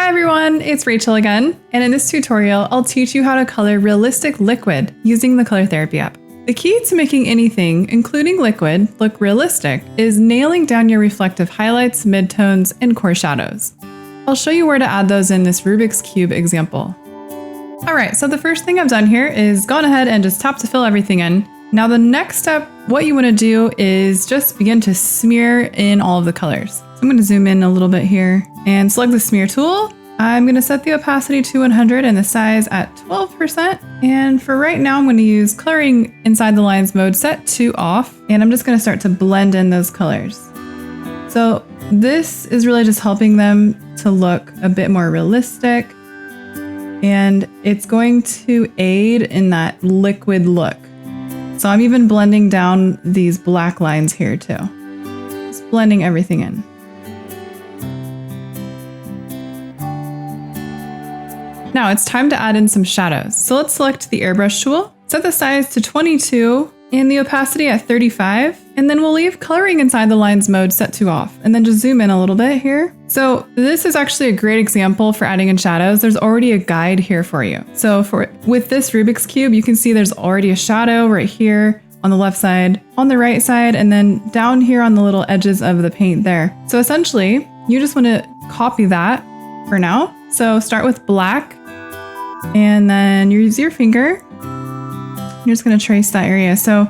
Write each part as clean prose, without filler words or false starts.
Hi everyone, it's Rachel again, and in this tutorial, I'll teach you how to color realistic liquid using the Color Therapy app. The key to making anything, including liquid, look realistic is nailing down your reflective highlights, midtones, and core shadows. I'll show you where to add those in this Rubik's Cube example. Alright, so the first thing I've done here is gone ahead and just tap to fill everything in. Now the next step, what you want to do is just begin to smear in all of the colors. So I'm going to zoom in a little bit here and select the smear tool. I'm going to set the opacity to 100 and the size at 12%. And for right now, I'm going to use coloring inside the lines mode set to off. And I'm just going to start to blend in those colors. So this is really just helping them to look a bit more realistic. And it's going to aid in that liquid look. So I'm even blending down these black lines here too. Just blending everything in. Now it's time to add in some shadows. So let's select the AIRBRUSH tool, set the size to 22 and the opacity at 35, and then we'll leave coloring inside the lines mode set to off, and then just zoom in a little bit here. So this is actually a great example for adding in shadows. There's already a guide here for you. So with this Rubik's Cube, you can see there's already a shadow right here on the left side, on the right side, and then down here on the little edges of the paint there. So essentially, you just want to copy that for now. So start with black, and then you use your finger. You're just going to trace that area. So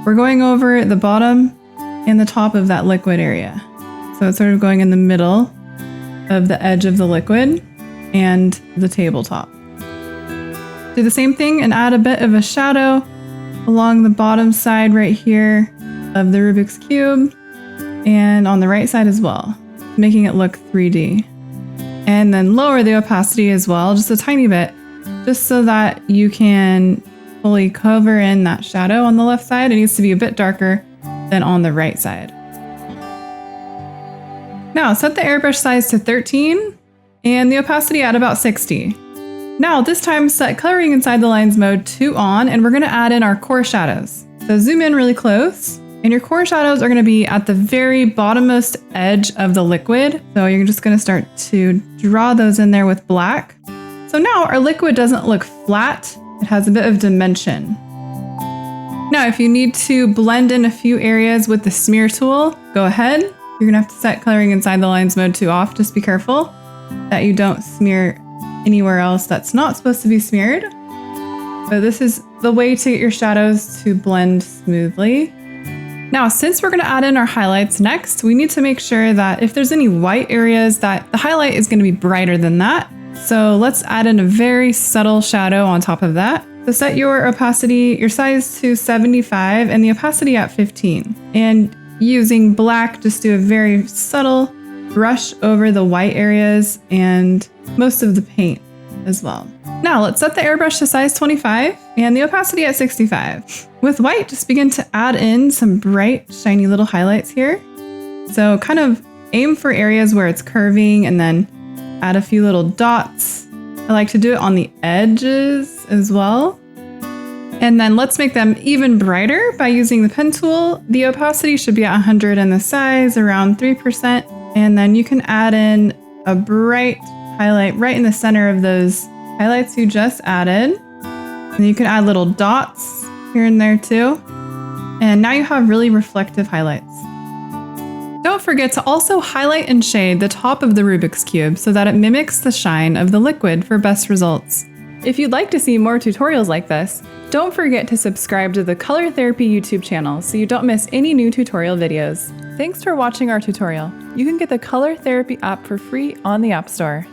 we're going over the bottom and the top of that liquid area. So it's sort of going in the middle of the edge of the liquid and the tabletop. Do the same thing and add a bit of a shadow along the bottom side right here of the Rubik's Cube and on the right side as well, making it look 3D. And then lower the opacity as well, just a tiny bit, just so that you can fully cover in that shadow on the left side. It needs to be a bit darker than on the right side. Now set the airbrush size to 13 and the opacity at about 60. Now this time set coloring inside the lines mode to on, and we're going to add in our core shadows. So zoom in really close, and your core shadows are going to be at the very bottommost edge of the liquid. So you're just going to start to draw those in there with black. So now our liquid doesn't look flat. It has a bit of dimension. Now, if you need to blend in a few areas with the smear tool, go ahead. You're gonna have to set coloring inside the lines mode to off. Just be careful that you don't smear anywhere else that's not supposed to be smeared. But this is the way to get your shadows to blend smoothly. Now, since we're gonna add in our highlights next, we need to make sure that if there's any white areas that the highlight is gonna be brighter than that. So let's add in a very subtle shadow on top of that. So set your opacity, your size to 75 and the opacity at 15. And using black, just do a very subtle brush over the white areas and most of the paint as well. Now let's set the airbrush to size 25 and the opacity at 65. With white, just begin to add in some bright, shiny little highlights here. So kind of aim for areas where it's curving and then add a few little dots. I like to do it on the edges as well. And then let's make them even brighter by using the pen tool. The opacity should be at 100 and the size around 3%. And then you can add in a bright highlight right in the center of those highlights you just added. And you can add little dots here and there too. And now you have really reflective highlights. Don't forget to also highlight and shade the top of the Rubik's Cube so that it mimics the shine of the liquid for best results. If you'd like to see more tutorials like this, don't forget to subscribe to the Color Therapy YouTube channel so you don't miss any new tutorial videos. Thanks for watching our tutorial. You can get the Color Therapy app for free on the App Store.